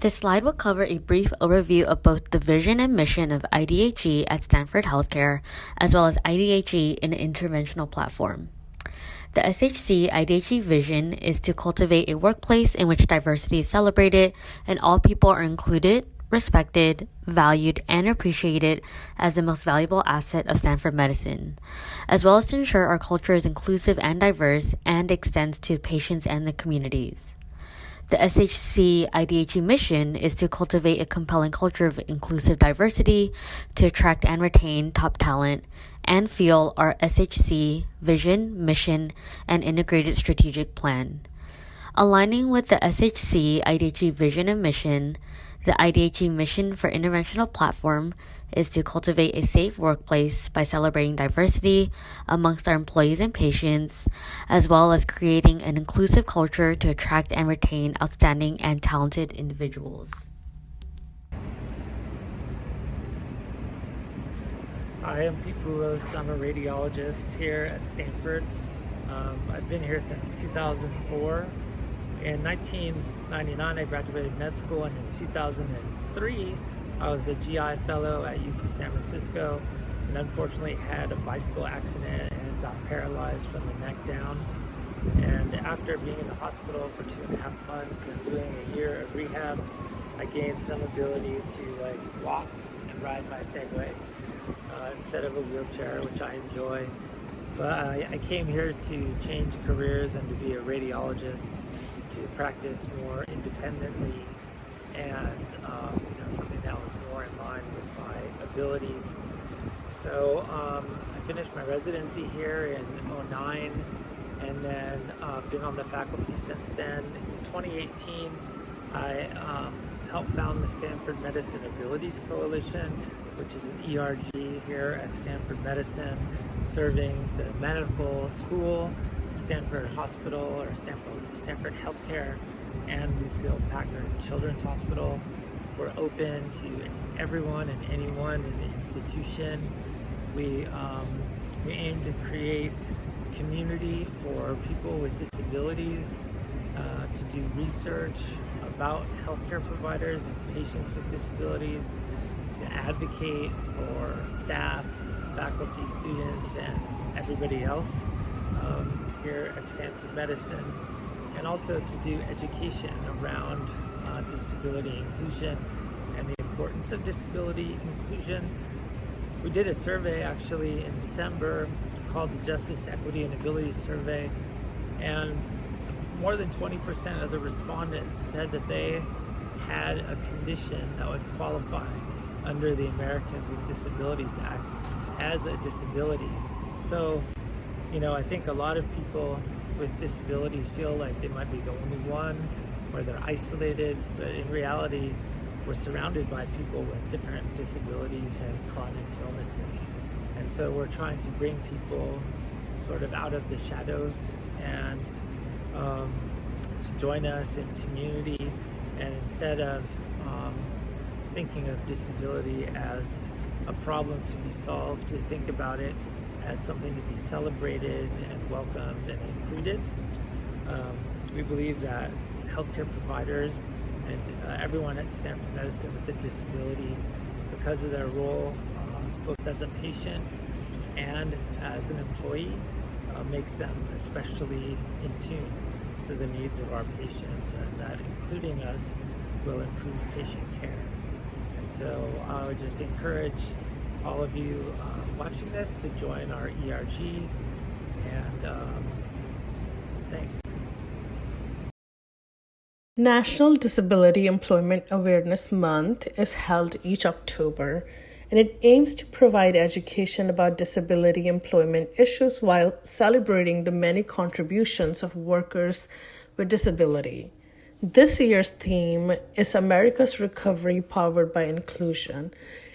This slide will cover a brief overview of both the vision and mission of IDHE at Stanford Healthcare, as well as IDHE in an interventional platform. The SHC IDHE vision is to cultivate a workplace in which diversity is celebrated and all people are included, respected, valued, and appreciated as the most valuable asset of Stanford medicine, as well as to ensure our culture is inclusive and diverse and extends to patients and the communities. The SHC IDHE mission is to cultivate a compelling culture of inclusive diversity to attract and retain top talent and fuel our SHC vision, mission, and integrated strategic plan. Aligning with the SHC IDHE vision and mission, the IDHE mission for interventional platform is to cultivate a safe workplace by celebrating diversity amongst our employees and patients, as well as creating an inclusive culture to attract and retain outstanding and talented individuals. Hi, I'm Pete Poulos. I'm a radiologist here at Stanford. I've been here since 2004. In 1999, I graduated med school, and in 2003, I was a GI fellow at UC San Francisco, and unfortunately had a bicycle accident and got paralyzed from the neck down. And after being in the hospital for 2.5 months and doing a year of rehab, I gained some ability to walk and ride my Segway instead of a wheelchair, which I enjoy. But I came here to change careers and to be a radiologist, to practice more independently, and something that was more in line with my abilities. So I finished my residency here in 2009, and then been on the faculty since then. In 2018, I helped found the Stanford Medicine Abilities Coalition, which is an ERG here at Stanford Medicine, serving the medical school, Stanford Hospital, or Stanford Healthcare, and Lucille Packard Children's Hospital. We're open to everyone and anyone in the institution. We aim to create a community for people with disabilities, to do research about healthcare providers and patients with disabilities, to advocate for staff, faculty, students, and everybody else here at Stanford Medicine, and also to do education around disability inclusion and the importance of disability inclusion. We did a survey actually in December called the Justice, Equity, and Ability Survey, and more than 20% of the respondents said that they had a condition that would qualify under the Americans with Disabilities Act as a disability. So, I think a lot of people with disabilities feel like they might be the only one, or they're isolated, but in reality, we're surrounded by people with different disabilities and chronic illnesses. And so we're trying to bring people sort of out of the shadows and to join us in community, and instead of thinking of disability as a problem to be solved, to think about it as something to be celebrated and welcomed and included. We believe that healthcare providers and everyone at Stanford Medicine with a disability, because of their role both as a patient and as an employee, makes them especially in tune to the needs of our patients, and that including us will improve patient care. And so I would just encourage all of you watching this to join our ERG, and thanks. National Disability Employment Awareness Month is held each October, and it aims to provide education about disability employment issues while celebrating the many contributions of workers with disability. This year's theme is America's Recovery Powered by Inclusion.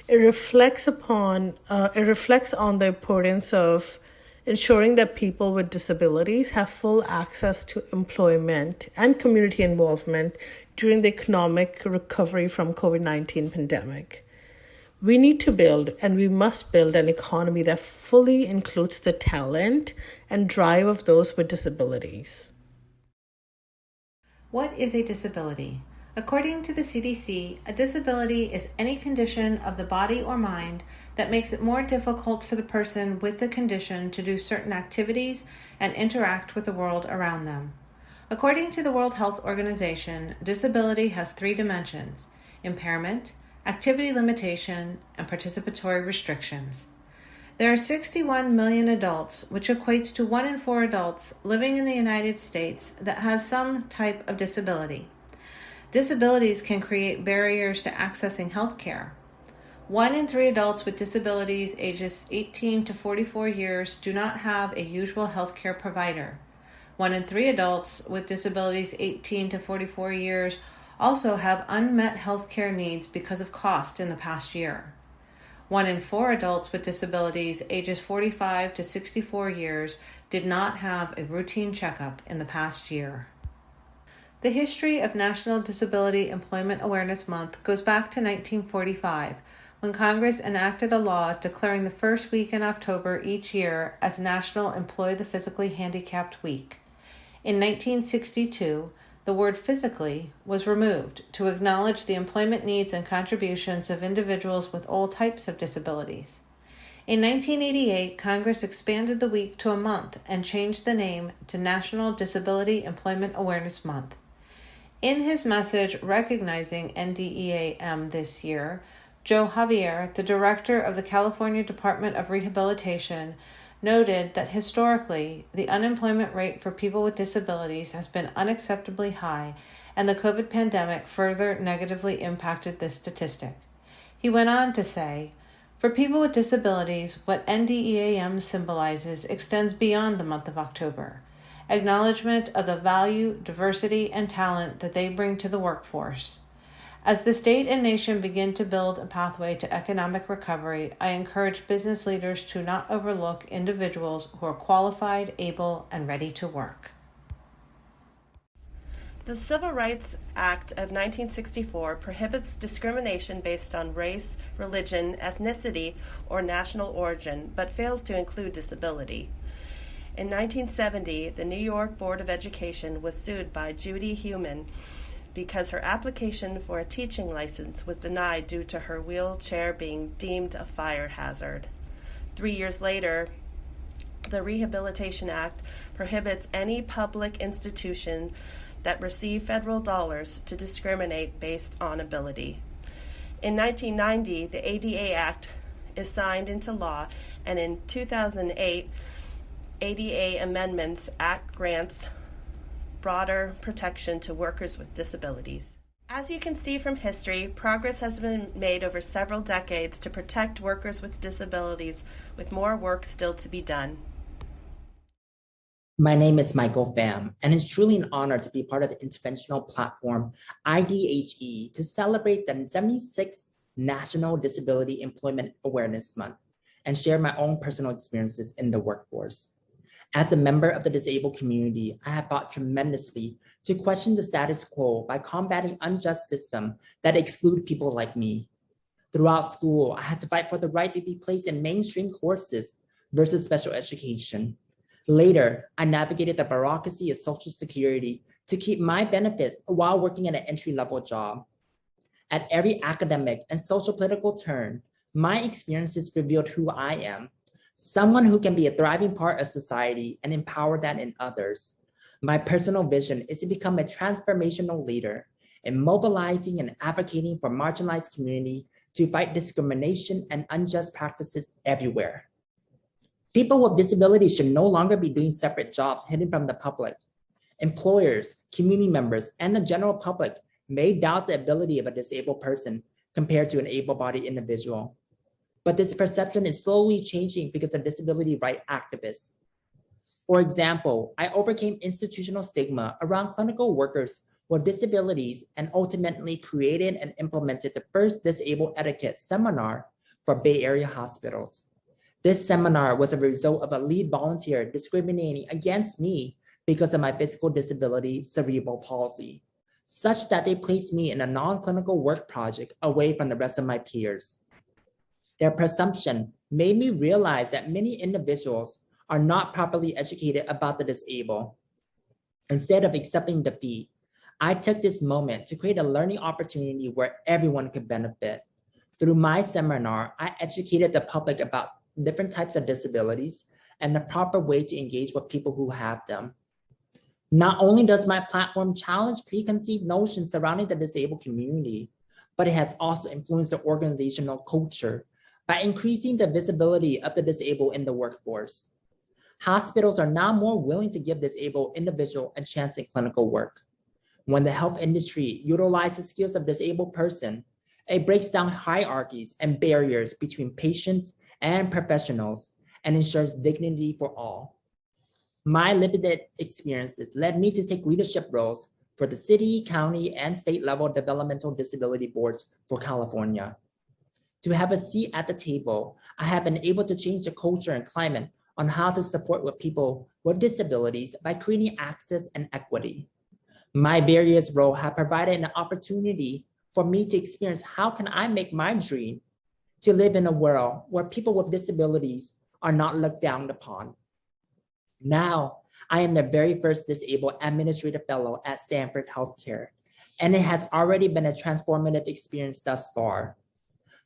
It reflects on the importance of ensuring that people with disabilities have full access to employment and community involvement during the economic recovery from COVID-19 pandemic. We need to build, and we must build, an economy that fully includes the talent and drive of those with disabilities. What is a disability? According to the CDC, a disability is any condition of the body or mind that makes it more difficult for the person with the condition to do certain activities and interact with the world around them. According to the World Health Organization, disability has 3 dimensions: impairment, activity limitation, and participatory restrictions. There are 61 million adults, which equates to 1 in 4 adults living in the United States that has some type of disability. Disabilities can create barriers to accessing health care. 1 in 3 adults with disabilities ages 18 to 44 years do not have a usual health care provider. 1 in 3 adults with disabilities 18 to 44 years also have unmet health care needs because of cost in the past year. 1 in 4 adults with disabilities ages 45 to 64 years did not have a routine checkup in the past year. The history of National Disability Employment Awareness Month goes back to 1945, when Congress enacted a law declaring the first week in October each year as National Employ the Physically Handicapped Week. In 1962, the word physically was removed to acknowledge the employment needs and contributions of individuals with all types of disabilities. In 1988, Congress expanded the week to a month and changed the name to National Disability Employment Awareness Month. In his message recognizing NDEAM this year, Joe Javier, the director of the California Department of Rehabilitation, noted that historically, the unemployment rate for people with disabilities has been unacceptably high, and the COVID pandemic further negatively impacted this statistic. He went on to say, "For people with disabilities, what NDEAM symbolizes extends beyond the month of October. Acknowledgement of the value, diversity, and talent that they bring to the workforce. As the state and nation begin to build a pathway to economic recovery, I encourage business leaders to not overlook individuals who are qualified, able, and ready to work." The Civil Rights Act of 1964 prohibits discrimination based on race, religion, ethnicity, or national origin, but fails to include disability. In 1970, the New York Board of Education was sued by Judy Heumann because her application for a teaching license was denied due to her wheelchair being deemed a fire hazard. 3 years later, the Rehabilitation Act prohibits any public institution that receive federal dollars to discriminate based on ability. In 1990, the ADA Act is signed into law, and in 2008, ADA Amendments Act grants broader protection to workers with disabilities. As you can see from history, progress has been made over several decades to protect workers with disabilities, with more work still to be done. My name is Michael Pham, and it's truly an honor to be part of the interventional platform IDHE to celebrate the 76th National Disability Employment Awareness Month and share my own personal experiences in the workforce. As a member of the disabled community, I have fought tremendously to question the status quo by combating unjust systems that exclude people like me. Throughout school, I had to fight for the right to be placed in mainstream courses versus special education. Later, I navigated the bureaucracy of Social Security to keep my benefits while working at an entry-level job. At every academic and social political turn, my experiences revealed who I am, someone who can be a thriving part of society and empower that in others. My personal vision is to become a transformational leader in mobilizing and advocating for marginalized community to fight discrimination and unjust practices everywhere. People with disabilities should no longer be doing separate jobs hidden from the public. Employers, community members, and the general public may doubt the ability of a disabled person compared to an able-bodied individual. But this perception is slowly changing because of disability rights activists. For example, I overcame institutional stigma around clinical workers with disabilities and ultimately created and implemented the first disabled etiquette seminar for Bay Area hospitals. This seminar was a result of a lead volunteer discriminating against me because of my physical disability, cerebral palsy, such that they placed me in a non-clinical work project away from the rest of my peers. Their presumption made me realize that many individuals are not properly educated about the disabled. Instead of accepting defeat, I took this moment to create a learning opportunity where everyone could benefit. Through my seminar, I educated the public about different types of disabilities and the proper way to engage with people who have them. Not only does my platform challenge preconceived notions surrounding the disabled community, but it has also influenced the organizational culture by increasing the visibility of the disabled in the workforce. Hospitals are now more willing to give disabled individuals a chance in clinical work. When the health industry utilizes skills of disabled person, it breaks down hierarchies and barriers between patients and professionals and ensures dignity for all. My limited experiences led me to take leadership roles for the city, county, and state level developmental disability boards for California. To have a seat at the table, I have been able to change the culture and climate on how to support with people with disabilities by creating access and equity. My various roles have provided an opportunity for me to experience how can I make my dream to live in a world where people with disabilities are not looked down upon. Now, I am the very first disabled administrative fellow at Stanford Healthcare, and it has already been a transformative experience thus far.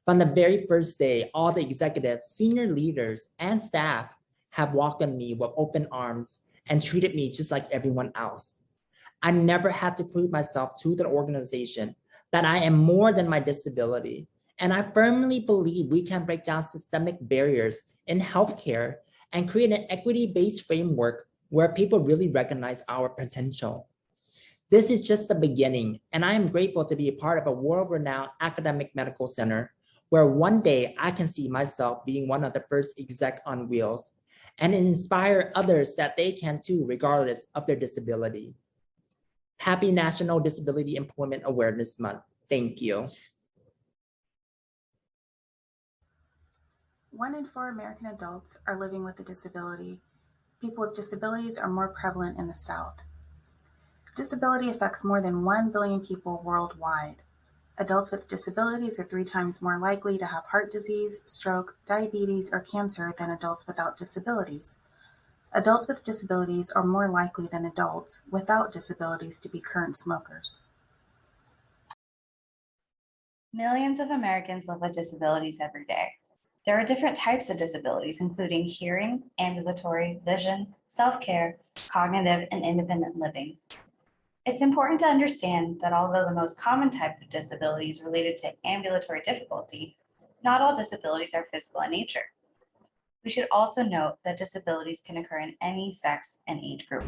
From the very first day, all the executives, senior leaders, and staff have welcomed me with open arms and treated me just like everyone else. I never had to prove myself to the organization that I am more than my disability, and I firmly believe we can break down systemic barriers in healthcare and create an equity-based framework where people really recognize our potential. This is just the beginning, and I am grateful to be a part of a world-renowned academic medical center where one day I can see myself being one of the first exec on wheels and inspire others that they can too, regardless of their disability. Happy National Disability Employment Awareness Month. Thank you. 1 in 4 American adults are living with a disability. People with disabilities are more prevalent in the South. Disability affects more than 1 billion people worldwide. Adults with disabilities are 3 times more likely to have heart disease, stroke, diabetes, or cancer than adults without disabilities. Adults with disabilities are more likely than adults without disabilities to be current smokers. Millions of Americans live with disabilities every day. There are different types of disabilities, including hearing, ambulatory, vision, self-care, cognitive, and independent living. It's important to understand that although the most common type of disability is related to ambulatory difficulty, not all disabilities are physical in nature. We should also note that disabilities can occur in any sex and age group.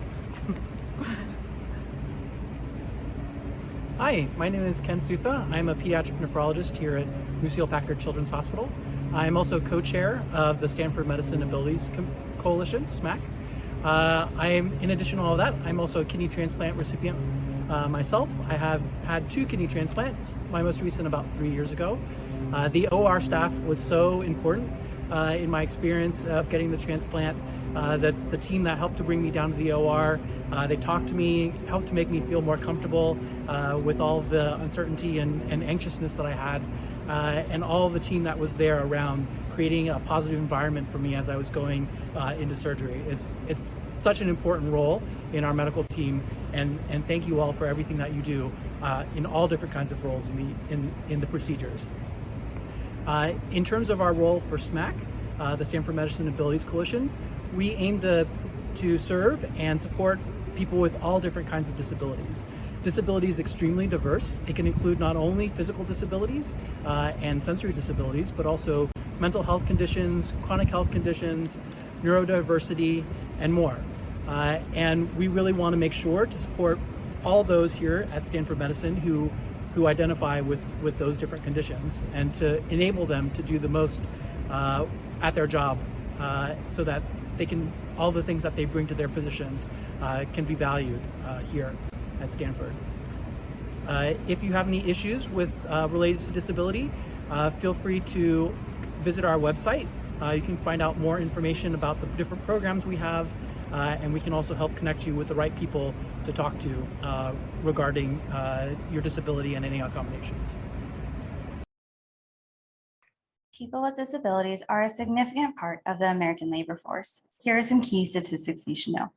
Hi, my name is Ken Sutha. I'm a pediatric nephrologist here at Lucile Packard Children's Hospital. I'm also co-chair of the Stanford Medicine Abilities Coalition, SMAC. In addition to all of that, I'm also a kidney transplant recipient myself. I have had 2 kidney transplants, my most recent about 3 years ago. The OR staff was so important in my experience of getting the transplant. The team that helped to bring me down to the OR, they talked to me, helped to make me feel more comfortable with all of the uncertainty and anxiousness that I had, and all of the team that was there around creating a positive environment for me as I was going into surgery. It's such an important role in our medical team, and thank you all for everything that you do in all different kinds of roles in the procedures. In terms of our role for SMAC, the Stanford Medicine Abilities Coalition, we aim to serve and support people with all different kinds of disabilities. Disability is extremely diverse. It can include not only physical disabilities and sensory disabilities, but also mental health conditions, chronic health conditions, neurodiversity, and more. And we really want to make sure to support all those here at Stanford Medicine who identify with those different conditions, and to enable them to do the most at their job so that they can, all the things that they bring to their positions can be valued here at Stanford. If you have any issues with related to disability, feel free to visit our website. You can find out more information about the different programs we have, and we can also help connect you with the right people to talk to regarding your disability and any accommodations. People with disabilities are a significant part of the American labor force. Here are some key statistics you should know.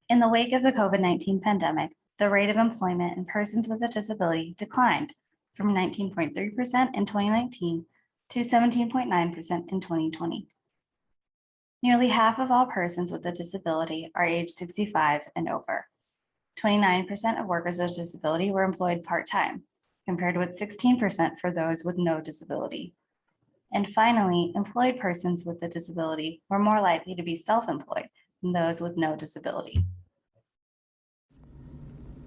In the wake of the COVID-19 pandemic, the rate of employment in persons with a disability declined from 19.3% in 2019 to 17.9% in 2020. Nearly half of all persons with a disability are age 65 and over. 29% of workers with disability were employed part-time, compared with 16% for those with no disability. And finally, employed persons with a disability were more likely to be self-employed than those with no disability.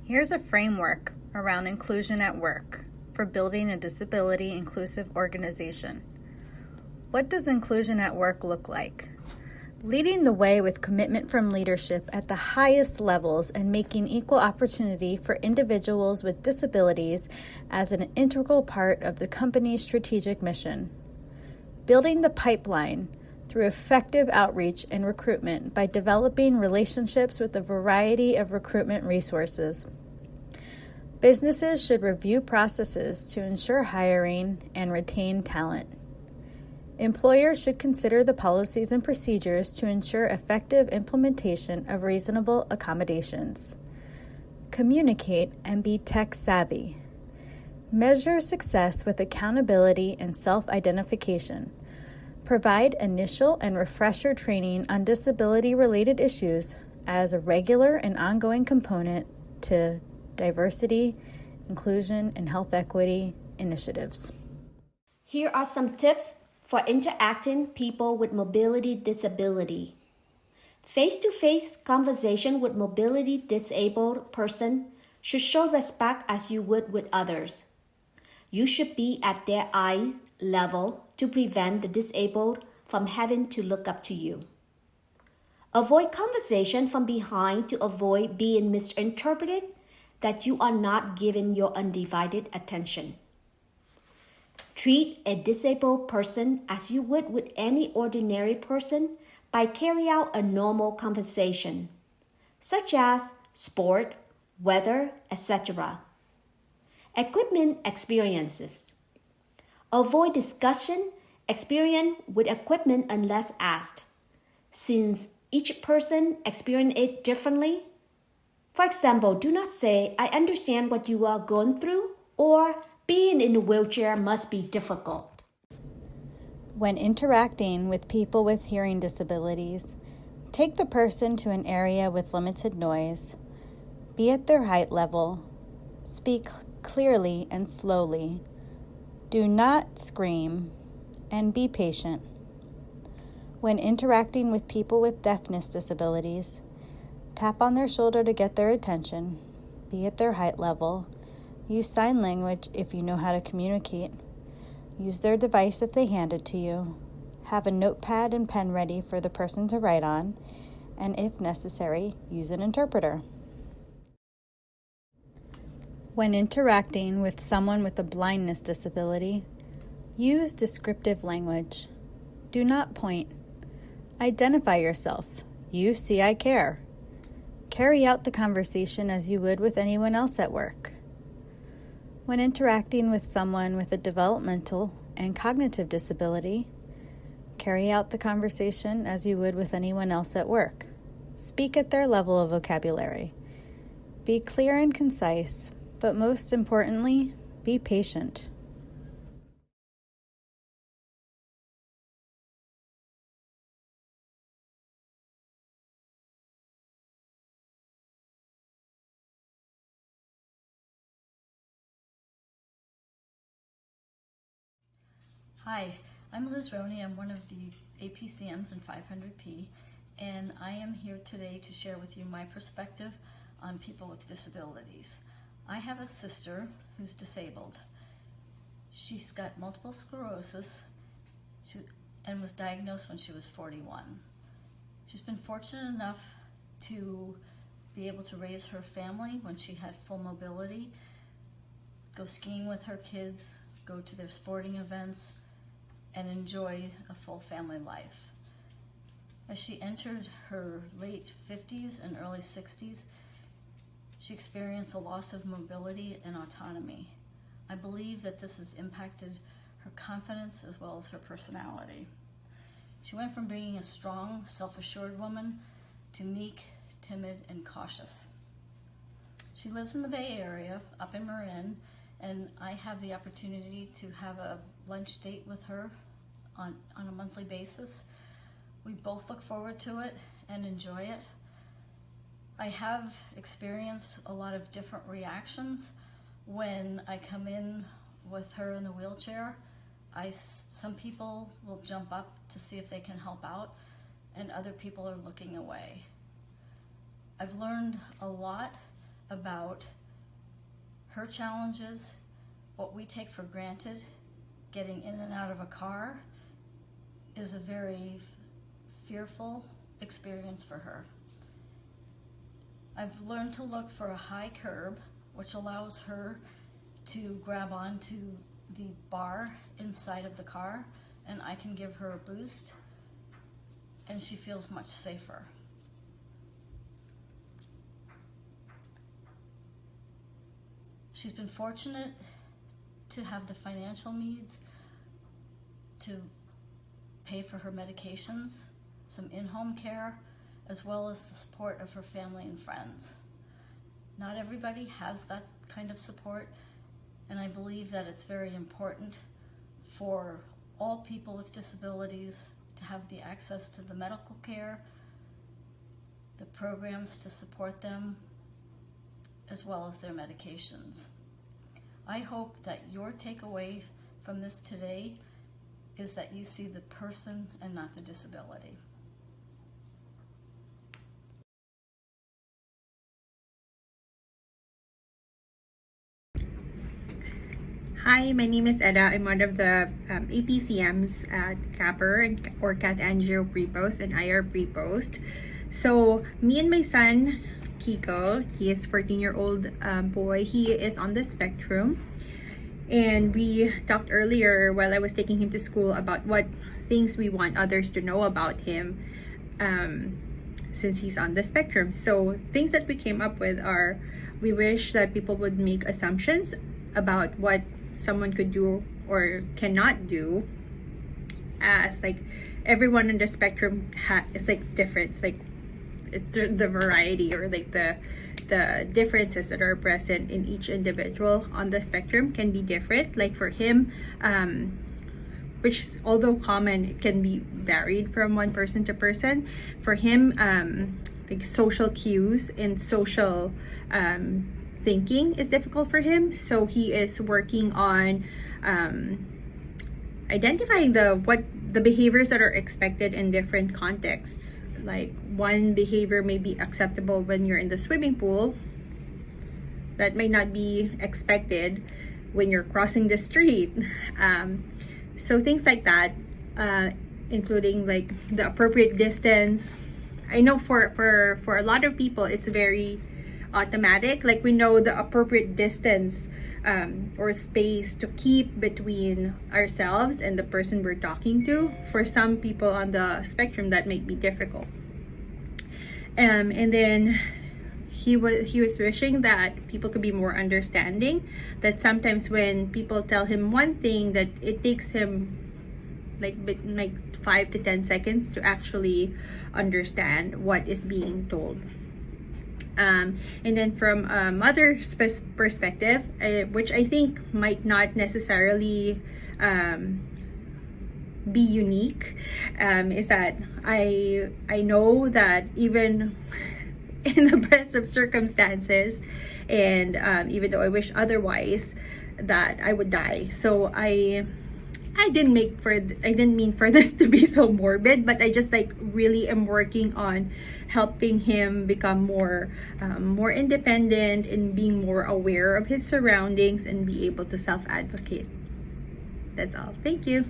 Here's a framework around inclusion at work for building a disability inclusive organization. What does inclusion at work look like? Leading the way with commitment from leadership at the highest levels and making equal opportunity for individuals with disabilities as an integral part of the company's strategic mission. Building the pipeline through effective outreach and recruitment by developing relationships with a variety of recruitment resources. Businesses should review processes to ensure hiring and retain talent. Employers should consider the policies and procedures to ensure effective implementation of reasonable accommodations. Communicate and be tech savvy. Measure success with accountability and self-identification. Provide initial and refresher training on disability-related issues as a regular and ongoing component to diversity, inclusion, and health equity initiatives. Here are some tips for interacting people with mobility disability. Face-to-face conversation with mobility disabled person should show respect as you would with others. You should be at their eye level to prevent the disabled from having to look up to you. Avoid conversation from behind to avoid being misinterpreted that you are not giving your undivided attention. Treat a disabled person as you would with any ordinary person by carrying out a normal conversation, such as sport, weather, etc. Equipment experiences. Avoid discussion experience with equipment unless asked, since each person experiences it differently. For example, do not say, "I understand what you are going through," or "being in a wheelchair must be difficult." When interacting with people with hearing disabilities, take the person to an area with limited noise. Be at their height level. Speak clearly and slowly. Do not scream, and be patient. When interacting with people with deafness disabilities, tap on their shoulder to get their attention. Be at their height level. Use sign language if you know how to communicate. Use their device if they hand it to you. Have a notepad and pen ready for the person to write on, and if necessary, use an interpreter. When interacting with someone with a blindness disability, use descriptive language. Do not point. Identify yourself. Use "See, I care." Carry out the conversation as you would with anyone else at work. When interacting with someone with a developmental and cognitive disability, carry out the conversation as you would with anyone else at work. Speak at their level of vocabulary. Be clear and concise, but most importantly, be patient. Hi, I'm Liz Roney. I'm one of the APCMs in 500P, and I am here today to share with you my perspective on people with disabilities. I have a sister who's disabled. She's got multiple sclerosis and was diagnosed when she was 41. She's been fortunate enough to be able to raise her family when she had full mobility, go skiing with her kids, go to their sporting events, and enjoy a full family life. As she entered her late 50s and early 60s, she experienced a loss of mobility and autonomy. I believe that this has impacted her confidence as well as her personality. She went from being a strong, self-assured woman to meek, timid, and cautious. She lives in the Bay Area, up in Marin, and I have the opportunity to have a lunch date with her on a monthly basis. We both look forward to it and enjoy it. I have experienced a lot of different reactions when I come in with her in the wheelchair. Some people will jump up to see if they can help out, and other people are looking away. I've learned a lot about her challenges, what we take for granted. Getting in and out of a car is a very fearful experience for her. I've learned to look for a high curb, which allows her to grab onto the bar inside of the car, and I can give her a boost, and she feels much safer. She's been fortunate to have the financial means to pay for her medications, some in-home care, as well as the support of her family and friends. Not everybody has that kind of support, and I believe that it's very important for all people with disabilities to have the access to the medical care, the programs to support them, as well as their medications. I hope that your takeaway from this today is that you see the person and not the disability. Hi, my name is Eda. I'm one of the APCMs at CAPR, or Cat Angio Prepost, and IR Prepost. So me and my son, Kiko, he is a 14-year-old boy. He is on the spectrum. And we talked earlier while I was taking him to school about what things we want others to know about him since he's on the spectrum. So things that we came up with are, we wish that people would make assumptions about what someone could do or cannot do, as like everyone on the spectrum is like different. It's like the variety, or like the differences that are present in each individual on the spectrum can be different. Like for him, which is, although common, it can be varied from one person to person. For him, like social cues and social thinking is difficult for him, so he is working on identifying the behaviors that are expected in different contexts. Like one behavior may be acceptable when you're in the swimming pool that may not be expected when you're crossing the street. So things like that, including like the appropriate distance. I know for a lot of people it's very automatic, like we know the appropriate distance or space to keep between ourselves and the person we're talking to. For some people on the spectrum, that might be difficult. And then he was wishing that people could be more understanding, that sometimes when people tell him one thing, that it takes him like 5 to 10 seconds to actually understand what is being told. And then from a mother's perspective, which I think might not necessarily be unique, is that I know that even in the best of circumstances, and even though I wish otherwise, that I would die. So I didn't mean for this to be so morbid, but I just like really am working on helping him become more independent and being more aware of his surroundings and be able to self-advocate. That's all. Thank you.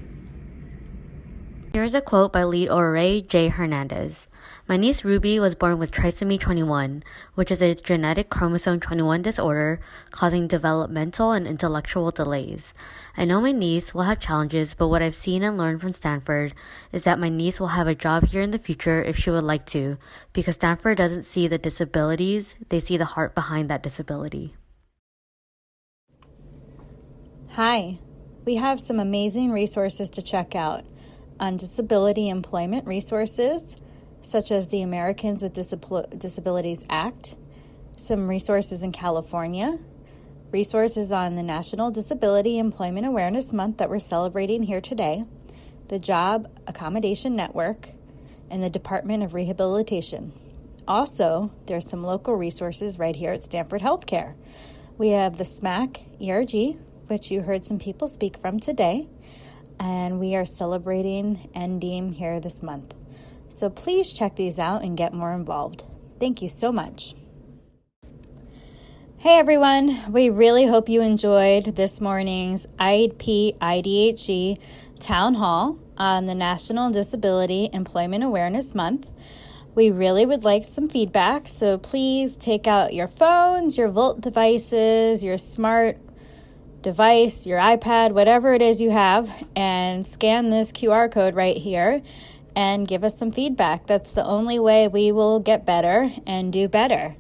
Here's a quote by lead Ore J. Hernandez. My niece Ruby was born with trisomy 21, which is a genetic chromosome 21 disorder causing developmental and intellectual delays. I know my niece will have challenges, but what I've seen and learned from Stanford is that my niece will have a job here in the future if she would like to, because Stanford doesn't see the disabilities, they see the heart behind that disability. Hi, we have some amazing resources to check out on disability employment resources, such as the Americans with Disabilities Act, some resources in California, resources on the National Disability Employment Awareness Month that we're celebrating here today, the Job Accommodation Network, and the Department of Rehabilitation. Also, there's some local resources right here at Stanford Healthcare. We have the SMAC ERG, which you heard some people speak from today, and we are celebrating NDEAM here this month. So please check these out and get more involved. Thank you so much. Hey everyone, we really hope you enjoyed this morning's IDHE Town Hall on the National Disability Employment Awareness Month. We really would like some feedback, so please take out your phones, your Volt devices, your smart device, your iPad, whatever it is you have, and scan this QR code right here and give us some feedback. That's the only way we will get better and do better.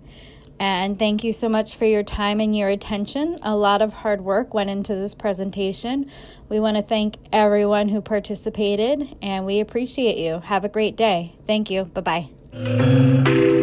And thank you so much for your time and your attention. A lot of hard work went into this presentation. We want to thank everyone who participated, and we appreciate you. Have a great day. Thank you. Bye-bye.